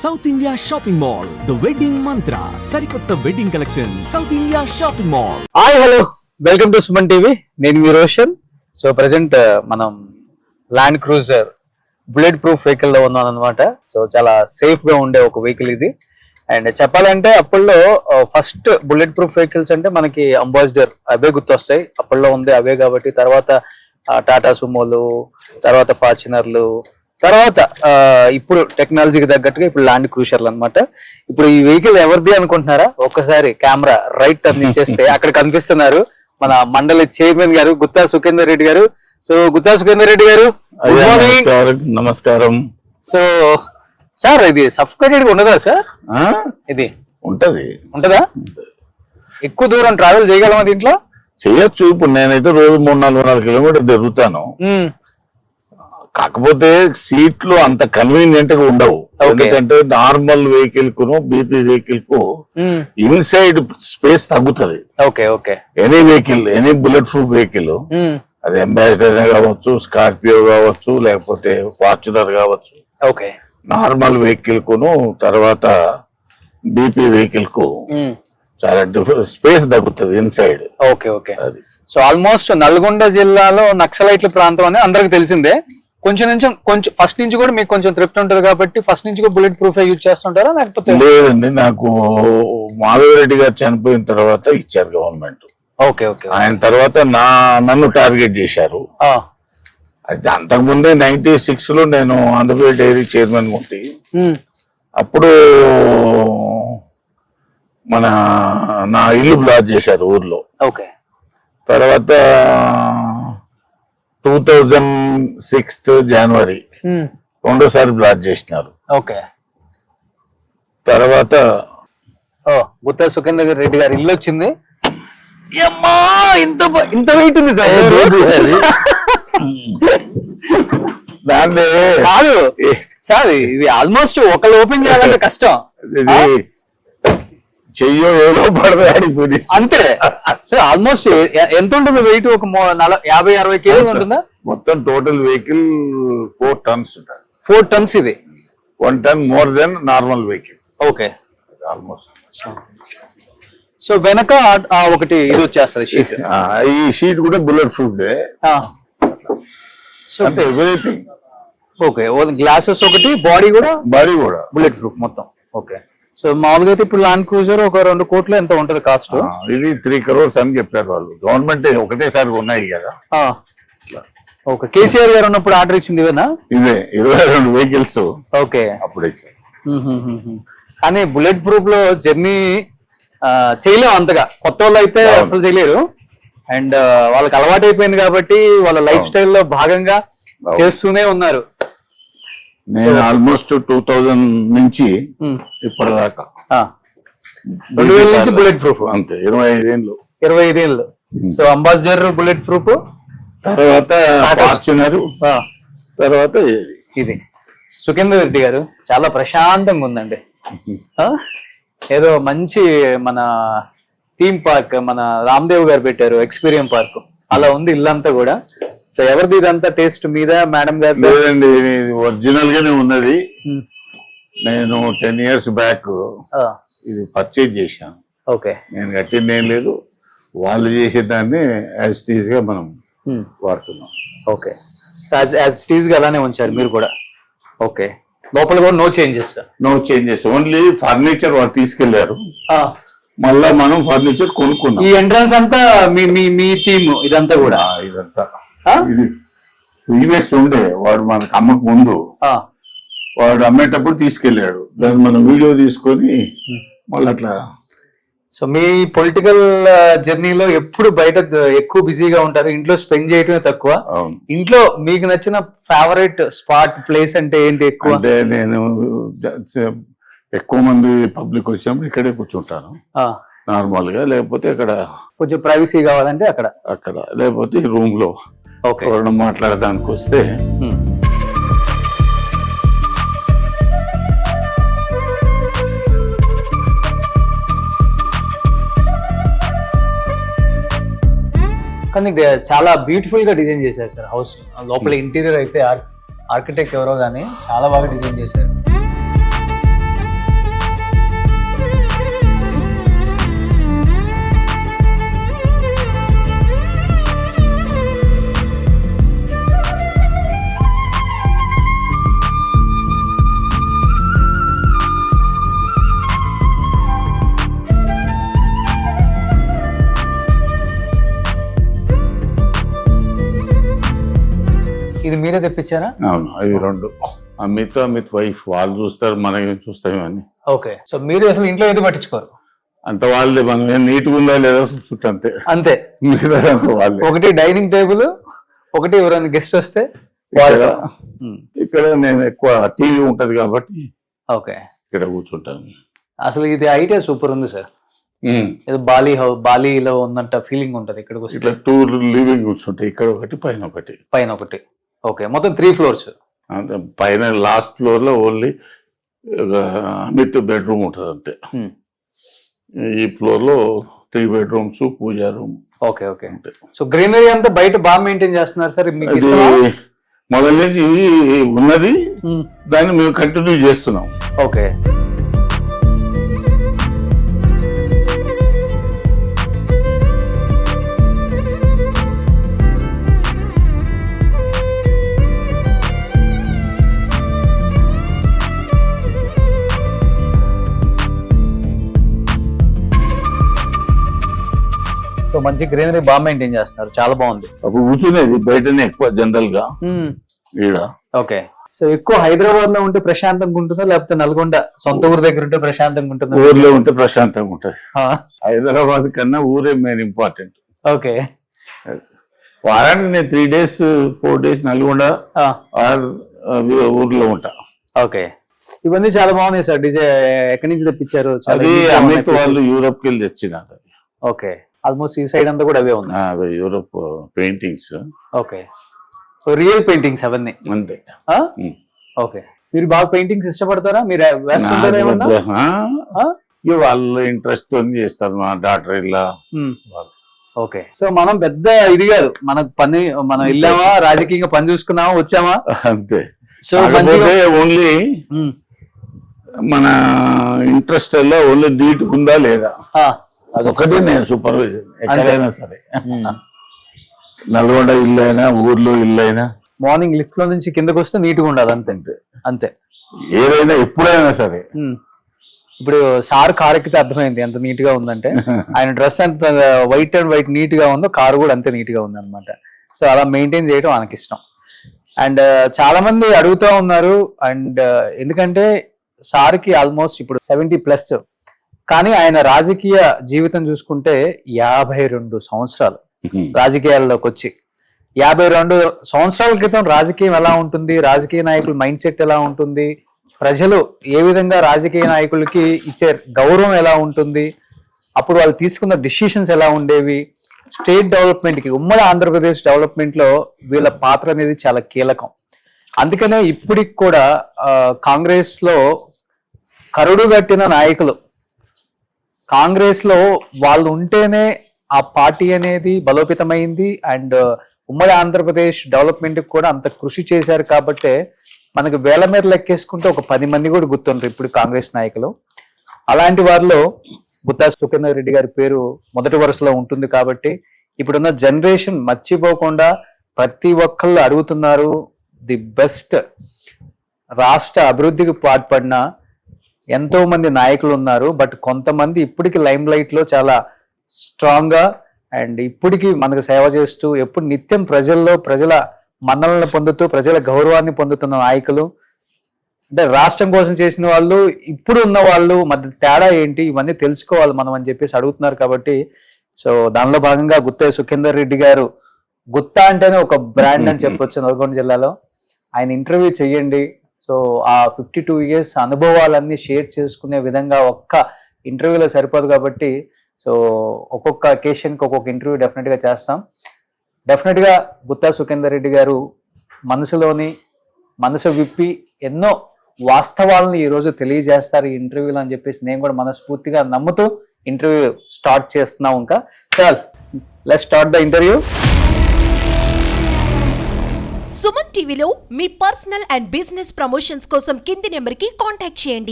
South India shopping mall, the wedding మంత్ర, సరికొత్త wedding collection, south India shopping mall. Hi hello, welcome to Suman TV. నేను మీ Roshan. So present మనం land cruiser bullet proof vehicle లో ఉన్నాం అనమాట. So చాలా safe గా ఉండే ఒక వెహికల్ ఇది. అండ్ చెప్పాలంటే అప్పట్లో ఫస్ట్ బుల్లెట్ ప్రూఫ్ వెహికల్స్ అంటే మనకి అంబాసిడర్ అవే గుర్తొస్తాయి. అప్పట్లో ఉంది అవే కాబట్టి తర్వాత టాటా సుమోలు, తర్వాత ఫార్చునర్లు, తర్వాత ఇప్పుడు టెక్నాలజీకి తగ్గట్టుగా ఇప్పుడు ల్యాండ్ క్రూజర్లు అనమాట. ఇప్పుడు ఈ వెహికల్ ఎవరిది అనుకుంటున్నారా? ఒక్కసారి కెమెరా రైట్ అందించేస్తే అక్కడ కనిపిస్తున్నారు మన మండలి చైర్మన్ గారు గుత్తా సుఖేందర్ రెడ్డి గారు. సో గుత్తా సుఖేందర్ రెడ్డి గారు, గుడ్ మార్నింగ్. నమస్కారం. సో సార్, ఇది సఫికేటెడ్ గా ఉండదా సార్? ఇది ఉంటదా? ఎక్కువ దూరం ట్రావెల్ చేయగలమా దీంట్లో? చెయ్యొచ్చు. ఇప్పుడు నేనైతే రోజు 300-400 కిలోమీటర్ తిరుగుతాను. కాకపోతే సీట్లు అంత కన్వీనియంట్ గా ఉండవు. ఎందుకంటే నార్మల్ వెహికల్ కును బీపీ వెహికల్ కు ఇన్సైడ్ స్పేస్ తగ్గుతుంది. Any vehicle, any bullet proof vehicle, అది అంబాసిడర్ కావచ్చు, స్కార్పియో కావచ్చు, లేకపోతే ఫార్చునర్ కావచ్చు, నార్మల్ వెహికల్ కును తర్వాత బీపీ వెహికల్ కు చాలా డిఫరెంట్ స్పేస్ తగ్గుతుంది ఇన్సైడ్. అది సో ఆల్మోస్ట్ నల్గొండ జిల్లాలో నక్సలైట్ల ప్రాంతం అని అందరికి తెలిసిందే. కొంచెం ఫస్ట్ నుంచి కూడా మీకు కొంచెం తృప్తి ఉంటుంది కాబట్టి ఫస్ట్ నుంచి కూడా బుల్లెట్ ప్రూఫ్ యూజ్ చేస్తుంటారా? లేకపోతే లేదండి, నాకు మాధవరెడ్డి గారు చనిపోయిన తర్వాత ఇచ్చారు గవర్నమెంట్. ఆయన తర్వాత నన్ను టార్గెట్ చేశారు. అయితే అంతకుముందే 96 లో నేను ఆంధ్రప్రదేశ్ డైరీ చైర్మన్ ఉంటే అప్పుడు నా ఇల్లు బ్లాక్ చేశారు ఊర్లో. తర్వాత 2006 జనవరి రెండోసారి బ్లాక్ చేసినారు. తర్వాత గుత్తా సుఖేందర్ రెడ్డి గారి ఇల్లు వచ్చింది. ఇంత వెయిట్ ఉంది సార్. దాన్ని కాదు సార్, ఇది ఆల్మోస్ట్ ఒకళ్ళు ఓపెన్ చేయాలంటే కష్టం. చెయ్యో ఏదో పడదు అంతే. సో ఆల్మోస్ట్ ఎంత ఉంటుంది వెయిట్? ఒక 50-60 కేజీలు ఉంటుందా? మొత్తం టోటల్ వెహికల్ 4 tons ఉంటుంది. 4 tons. ఇది 1 ton more than normal vehicle. Almost. So వెనక ఒకటి ఇది వచ్చేస్తుంది షీట్. ఈ షీట్ కూడా బుల్లెట్ ప్రూఫ్. సో అంటే ఎవ్రీథింగ్ గ్లాసెస్ ఒకటి, బాడీ కూడా బుల్లెట్ ప్రూఫ్ మొత్తం. సో మామూలుగా అయితే ఇప్పుడు ల్యాండ్ క్రూజర్ ఒక 2 కోట్లు ఎంత ఉంటది కాస్ట్? ఇది 3 crores అని చెప్పారు వాళ్ళు. గవర్నమెంట్ ఒకటేసారి ఉన్నాయి కదా. కేసీఆర్ గారు ఉన్నప్పుడు ఆర్డర్ ఇచ్చింది ఇవేనా? ఇవే 22 వెహికల్స్ అప్పుడు ఇచ్చారు. కానీ బుల్లెట్ ప్రూఫ్ లో జర్నీ చేయలేము అంతగా. కొత్త వాళ్ళు అయితే అసలు చేయలేరు. అండ్ వాళ్ళకి అలవాటు అయిపోయింది కాబట్టి వాళ్ళ లైఫ్ స్టైల్లో భాగంగా చేస్తూనే ఉన్నారు. నేను ఆల్మోస్ట్ 2000 నుంచి ఇప్పటిదాకా 2000 నుంచి బుల్లెట్ ప్రూఫ్ అంతే. 25 ఏళ్ళు. సో అంబాసిడర్ బుల్లెట్ ప్రూఫ్, తర్వాత ఫార్చునర్, తర్వాత ఇది. సుఖేందర్ రెడ్డి గారు చాలా ప్రశాంతంగా ఉందండి. ఏదో మంచి మన థీమ్ పార్క్ మన రామ్దేవ్ గారు పెట్టారు, ఎక్స్పీరియన్ పార్క్, అలా ఉంది ఇల్లంతా కూడా. సో ఎవరిది ఇదంతా? టేస్ట్ మీద మేడం గారు? లేదండి, ఒరిజినల్ గానే ఉన్నది. నేను 10 years బ్యాక్ ఇది పర్చేజ్ చేశాను. నేను కట్టింది ఏం లేదు, వాళ్ళు చేసేదాన్ని యాజ్ ఇట్ ఈజ్ గా మనం వాడుతున్నాం. సో యాజ్ ఇట్ ఈజ్ గా అలానే ఉంచారు మీరు కూడా. లోపల కూడా నో చేంజెస్, ఓన్లీ ఫర్నిచర్ వాళ్ళు తీసుకెళ్లారు. మళ్ళా మనం ఫర్నిచర్ కొనుక్కున్నాం. ఈ ఎంట్రన్స్ అంతా మీ థీమ్ ఇదంతా కూడా? ఇదంతా ఇది ప్రీవియస్ ఉండే, వాడు మనకు అమ్మకు ముందు వాడు అమ్మేటప్పుడు తీసుకెళ్లాడు. దాన్ని మనం వీడియో తీసుకొని మళ్ళీ అట్లా. సో మీ పొలిటికల్ జర్నీలో ఎప్పుడు బయట ఎక్కువ బిజీగా ఉంటారు, ఇంట్లో స్పెండ్ చేయటమే తక్కువ. ఇంట్లో మీకు నచ్చిన ఫేవరెట్ స్పాట్, ప్లేస్ అంటే ఏంటి? ఎక్కువ అంటే నేను ఎక్కువ మంది పబ్లిక్ వచ్చినప్పుడు ఇక్కడే కూర్చుంటాను నార్మల్ గా. లేకపోతే అక్కడ కొంచెం ప్రైవసీ కావాలంటే అక్కడ లేకపోతే రూమ్ లో ఎవరైనా మాట్లాడడానికి వస్తే. కానీ చాలా బ్యూటిఫుల్ గా డిజైన్ చేశారు సార్ హౌస్. లోపల ఇంటీరియర్ అయితే ఆర్కిటెక్ట్ ఎవరో గానీ చాలా బాగా డిజైన్ చేశారు. మీరే తెప్పించారా? అవును, అవి 2. అమిత్ వైఫ్ వాళ్ళు చూస్తారు, మనం ఏం చూస్తాం అని. ఓకే, సో మీరు అసలు ఇంట్లో ఏది పట్టించుకోరు? అంత వాళ్ళే, మనం ఏం నీట్గా ఉందా లేదా చూస్తుంటే అంతే. అంతే, మిగతా వాళ్ళే. ఒకటి డైనింగ్ టేబుల్, ఒకటి ఎవరైనా గెస్ట్ వస్తే ఇక్కడ నేను ఎక్కువ టీవీ ఉంటది కాబట్టి ఓకే ఇక్కడ కూర్చుంటాను. అసలు ఇది ఐడియా సూపర్ ఉంది సార్. ఏదో బాలీలో ఉన్నంత ఫీలింగ్ ఉంటది ఇక్కడికి వస్తే. ఇట్లా 2 లివింగ్ కూర్చుంటాయి, ఇక్కడ ఒకటి పైన ఒకటి. ఓకే, మొత్తం 3 floors. పైన లాస్ట్ ఫ్లోర్ లో ఓన్లీ విత్ బెడ్రూమ్ ఉంటుంది అంతే. ఈ ఫ్లోర్ లో 3 bedrooms, puja room. Okay okay, so greenery అంతా బయట బాగా మెయింటైన్ చేస్తున్నారు సార్. మీకు ఇది మొదటి నుంచి ఉన్నది, దాన్ని మేము కంటిన్యూ చేస్తున్నాం. ఓకే, సో మంచి గ్రీనరీ బాగా మెయింటైన్ చేస్తున్నారు, చాలా బాగుంది. అప్పుడు కూర్చునేది బయటనే ఎక్కువ జనరల్ గా ఈడ. ఓకే, సో ఎక్కువ హైదరాబాద్ లో ఉంటే ప్రశాంతంగా ఉంటుందా, లేకపోతే నల్గొండ సొంత ఊరు దగ్గర ఉంటే ప్రశాంతంగా ఉంటుందా? ఊర్లో ఉంటే ప్రశాంతంగా ఉంటుంది. హైదరాబాద్ కన్నా ఊరే మెయిన్ ఇంపార్టెంట్. ఓకే, వారానికి నేను 3 days 4 days నల్గొండ ఊర్లో ఉంటా. ఓకే, ఇవన్నీ చాలా బాగున్నాయి సార్. డిజై ఎక్కడి నుంచి తెప్పించారు? అది అమిత్ వాళ్ళు యూరోప్ కి వెళ్ళి తెచ్చినారు. ఓకే, ఆల్మోస్ట్ ఈ సైడ్ అంతా కూడా అవే ఉన్నాయి. Europe paintings. Okay, so real paintings అవన్నీ అంతే. ఓకే, మీరు బాగా పెయింటింగ్స్ ఇష్టపడతారా? మీరు వేస్తుంటారా ఏమన్నా? వాళ్ళు ఇంట్రెస్ట్ తో చేస్తారు, మా డాక్టర్ ఇలా. ఓకే, సో మనం పెద్ద ఇది కాదు, మనకు పని, మనం వెళ్ళామా రాజకీయంగా పని చూసుకున్నామా వచ్చామా అంతే. సో ఓన్లీ మన ఇంట్రెస్ట్ లో ఓన్లీ నీట్ ఉందా లేదా అదొకటి నేను సూపర్వైజర్ ఎక్కడైనా సరే. నల్గొండ ఇల్లు అయినా, ఊర్లో ఇల్లు అయినా, మార్నింగ్ లిఫ్ట్ లో నుంచి కిందకు వస్తే నీట్గా ఉండాలి అంతే. అంతే, ఏదైనా ఎప్పుడైనా సరే. ఇప్పుడు సార్ కార్ ఎక్కితే అర్థమైంది ఎంత నీట్ గా ఉందంటే. ఆయన డ్రెస్ ఎంత వైట్ అండ్ వైట్ నీట్ గా ఉందో, కారు కూడా అంతే నీట్ గా ఉంది అనమాట. సో అలా మెయింటైన్ చేయడం మనకి ఇష్టం. అండ్ చాలా మంది అడుగుతూ ఉన్నారు. అండ్ ఎందుకంటే సార్కి ఆల్మోస్ట్ ఇప్పుడు 70+, కానీ ఆయన రాజకీయ జీవితం చూసుకుంటే 52 సంవత్సరాలు రాజకీయాల్లోకి వచ్చి. 52 సంవత్సరాల క్రితం రాజకీయం ఎలా ఉంటుంది, రాజకీయ నాయకుల మైండ్ సెట్ ఎలా ఉంటుంది, ప్రజలు ఏ విధంగా రాజకీయ నాయకులకి ఇచ్చే గౌరవం ఎలా ఉంటుంది, అప్పుడు వాళ్ళు తీసుకున్న డిసిషన్స్ ఎలా ఉండేవి, స్టేట్ డెవలప్మెంట్ కి, ఉమ్మడి ఆంధ్రప్రదేశ్ డెవలప్మెంట్ లో వీళ్ళ పాత్ర అనేది చాలా కీలకం. అందుకనే ఇప్పటికి కూడా కాంగ్రెస్ లో కరుడుగట్టిన నాయకులు, కాంగ్రెస్ లో వాళ్ళు ఉంటేనే ఆ పార్టీ అనేది బలోపేతమైంది. అండ్ ఉమ్మడి ఆంధ్రప్రదేశ్ డెవలప్మెంట్ కూడా అంత కృషి చేశారు కాబట్టి మనకు వేల మీద లెక్కేసుకుంటే ఒక 10 మంది కూడా గుర్తుంటారు ఇప్పుడు కాంగ్రెస్ నాయకులు. అలాంటి వారిలో గుత్తా సుఖేందర్ రెడ్డి గారి పేరు మొదటి వరుసలో ఉంటుంది. కాబట్టి ఇప్పుడున్న జనరేషన్ మర్చిపోకుండా ప్రతి ఒక్కళ్ళు అడుగుతున్నారు. ది బెస్ట్ రాష్ట్ర అభివృద్ధికి పాటుపడిన ఎంతో మంది నాయకులు ఉన్నారు. బట్ కొంతమంది ఇప్పటికి లైమ్ లైట్ లో చాలా స్ట్రాంగ్ గా అండ్ ఇప్పటికి మనకు సేవ చేస్తూ ఎప్పుడు నిత్యం ప్రజల్లో ప్రజల మన్నలను పొందుతూ ప్రజల గౌరవాన్ని పొందుతున్న నాయకులు, అంటే రాష్ట్రం కోసం చేసిన వాళ్ళు, ఇప్పుడు ఉన్న వాళ్ళు మధ్య తేడా ఏంటి, ఇవన్నీ తెలుసుకోవాలి మనం అని చెప్పేసి అడుగుతున్నారు. కాబట్టి సో దానిలో భాగంగా గుత్తా సుఖేందర్ రెడ్డి గారు, గుత్తా అంటేనే ఒక బ్రాండ్ అని చెప్పొచ్చు నల్గొండ జిల్లాలో. ఆయన ఇంటర్వ్యూ చెయ్యండి. సో ఆ 52 years అనుభవాలన్నీ షేర్ చేసుకునే విధంగా ఒక్క ఇంటర్వ్యూలో సరిపోదు. కాబట్టి సో ఒక్కొక్క అకేషన్కి ఒక్కొక్క ఇంటర్వ్యూ డెఫినెట్గా చేస్తాం. డెఫినెట్గా గుత్తా సుఖేందర్ రెడ్డి గారు మనసు విప్పి ఎన్నో వాస్తవాలను ఈరోజు తెలియజేస్తారు ఈ ఇంటర్వ్యూలో అని చెప్పేసి నేను కూడా మనస్ఫూర్తిగా నమ్ముతూ ఇంటర్వ్యూ స్టార్ట్ చేస్తున్నాం. ఇంకా చాలు, let's start the interview. Suman టీవీలో మీ పర్సనల్ అండ్ బిజినెస్ ప్రమోషన్స్ కోసం కింది నెంబర్కి కాంటాక్ట్ చేయండి.